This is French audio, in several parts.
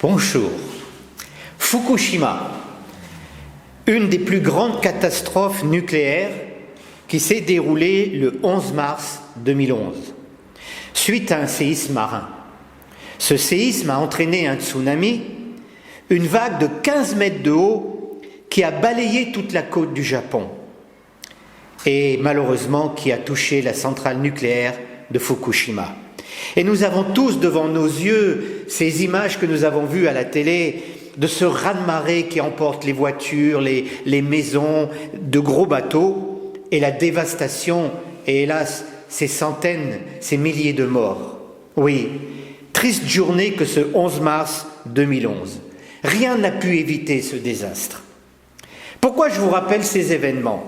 Bonjour. Fukushima, une des plus grandes catastrophes nucléaires qui s'est déroulée le 11 mars 2011, suite à un séisme marin. Ce séisme a entraîné un tsunami, une vague de 15 mètres de haut qui a balayé toute la côte du Japon et malheureusement qui a touché la centrale nucléaire de Fukushima. Et nous avons tous devant nos yeux ces images que nous avons vues à la télé de ce raz-de-marée qui emporte les voitures, les maisons, de gros bateaux et la dévastation et hélas ces centaines, ces milliers de morts. Oui, triste journée que ce 11 mars 2011. Rien n'a pu éviter ce désastre. Pourquoi je vous rappelle ces événements,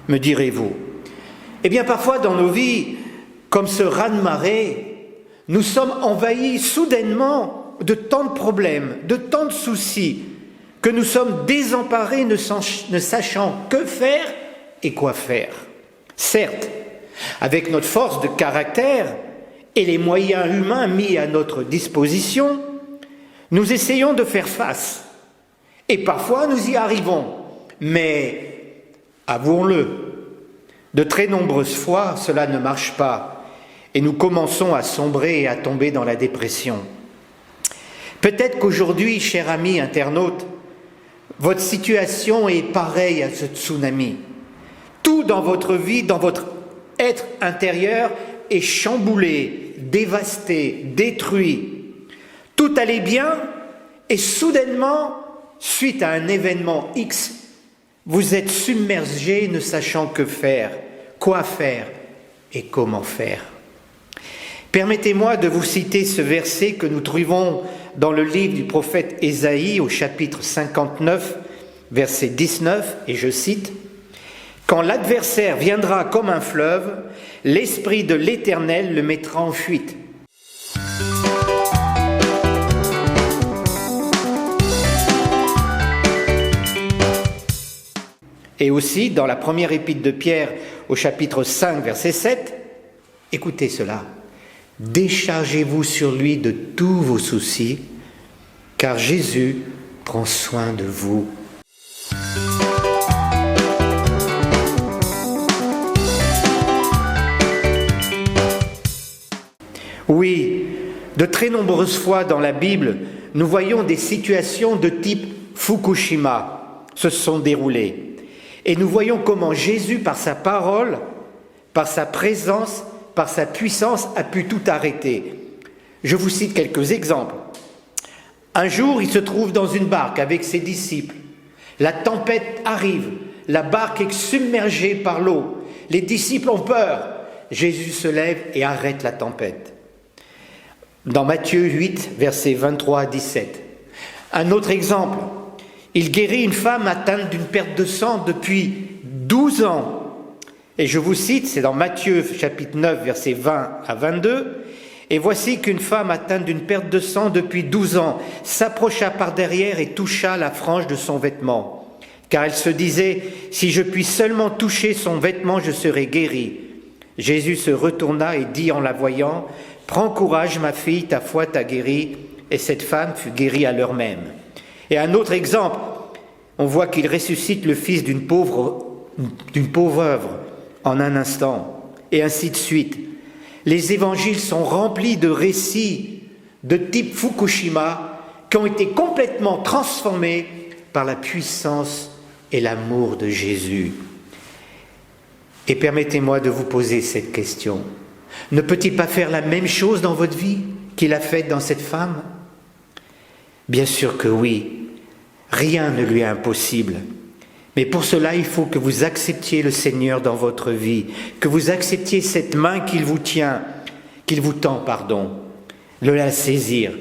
me direz-vous? Eh bien parfois dans nos vies, comme ce raz-de-marée, nous sommes envahis soudainement de tant de problèmes, de tant de soucis, que nous sommes désemparés ne sachant que faire et quoi faire. Certes, avec notre force de caractère et les moyens humains mis à notre disposition, nous essayons de faire face. Et parfois nous y arrivons, mais avouons-le, de très nombreuses fois cela ne marche pas. Et nous commençons à sombrer et à tomber dans la dépression. Peut-être qu'aujourd'hui, chers amis internautes, votre situation est pareille à ce tsunami. Tout dans votre vie, dans votre être intérieur est chamboulé, dévasté, détruit. Tout allait bien et soudainement, suite à un événement X, vous êtes submergé ne sachant que faire, quoi faire et comment faire. Permettez-moi de vous citer ce verset que nous trouvons dans le livre du prophète Ésaïe au chapitre 59, verset 19, et je cite « Quand l'adversaire viendra comme un fleuve, l'Esprit de l'Éternel le mettra en fuite. » Et aussi dans la première épître de Pierre au chapitre 5, verset 7, écoutez cela. Déchargez-vous sur lui de tous vos soucis, car Jésus prend soin de vous. Oui, de très nombreuses fois dans la Bible, nous voyons des situations de type Fukushima se sont déroulées. Et nous voyons comment Jésus, par sa parole, par sa présence, par sa puissance, a pu tout arrêter. Je vous cite quelques exemples. Un jour, il se trouve dans une barque avec ses disciples. La tempête arrive, la barque est submergée par l'eau. Les disciples ont peur. Jésus se lève et arrête la tempête. Dans Matthieu 8, versets 23 à 17. Un autre exemple, il guérit une femme atteinte d'une perte de sang depuis 12 ans. Et je vous cite, c'est dans Matthieu chapitre 9, versets 20 à 22. « Et voici qu'une femme atteinte d'une perte de sang depuis 12 ans s'approcha par derrière et toucha la frange de son vêtement. Car elle se disait, si je puis seulement toucher son vêtement, je serai guérie. Jésus se retourna et dit en la voyant, « Prends courage, ma fille, ta foi t'a guérie. » Et cette femme fut guérie à l'heure même. Et un autre exemple, on voit qu'il ressuscite le fils d'une pauvre œuvre en un instant, et ainsi de suite. Les évangiles sont remplis de récits de type Fukushima qui ont été complètement transformés par la puissance et l'amour de Jésus. Et permettez-moi de vous poser cette question. Ne peut-il pas faire la même chose dans votre vie qu'il a fait dans cette femme? Bien sûr que oui, rien ne lui est impossible. Mais pour cela, il faut que vous acceptiez le Seigneur dans votre vie, que vous acceptiez cette main qu'il vous tend, de la saisir,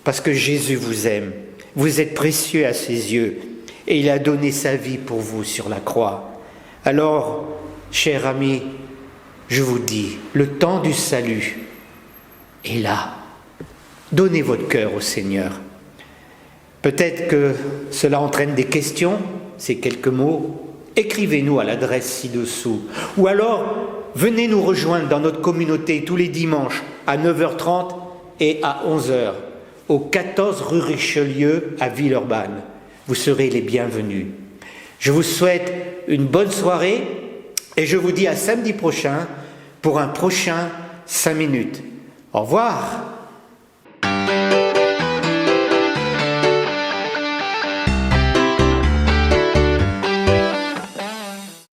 parce que Jésus vous aime, vous êtes précieux à ses yeux, et il a donné sa vie pour vous sur la croix. Alors, chers amis, je vous dis, le temps du salut est là. Donnez votre cœur au Seigneur. Peut-être que cela entraîne des questions, ces quelques mots. Écrivez-nous à l'adresse ci-dessous. Ou alors, venez nous rejoindre dans notre communauté tous les dimanches à 9h30 et à 11h. au 14 rue Richelieu à Villeurbanne. Vous serez les bienvenus. Je vous souhaite une bonne soirée et je vous dis à samedi prochain pour un prochain 5 minutes. Au revoir.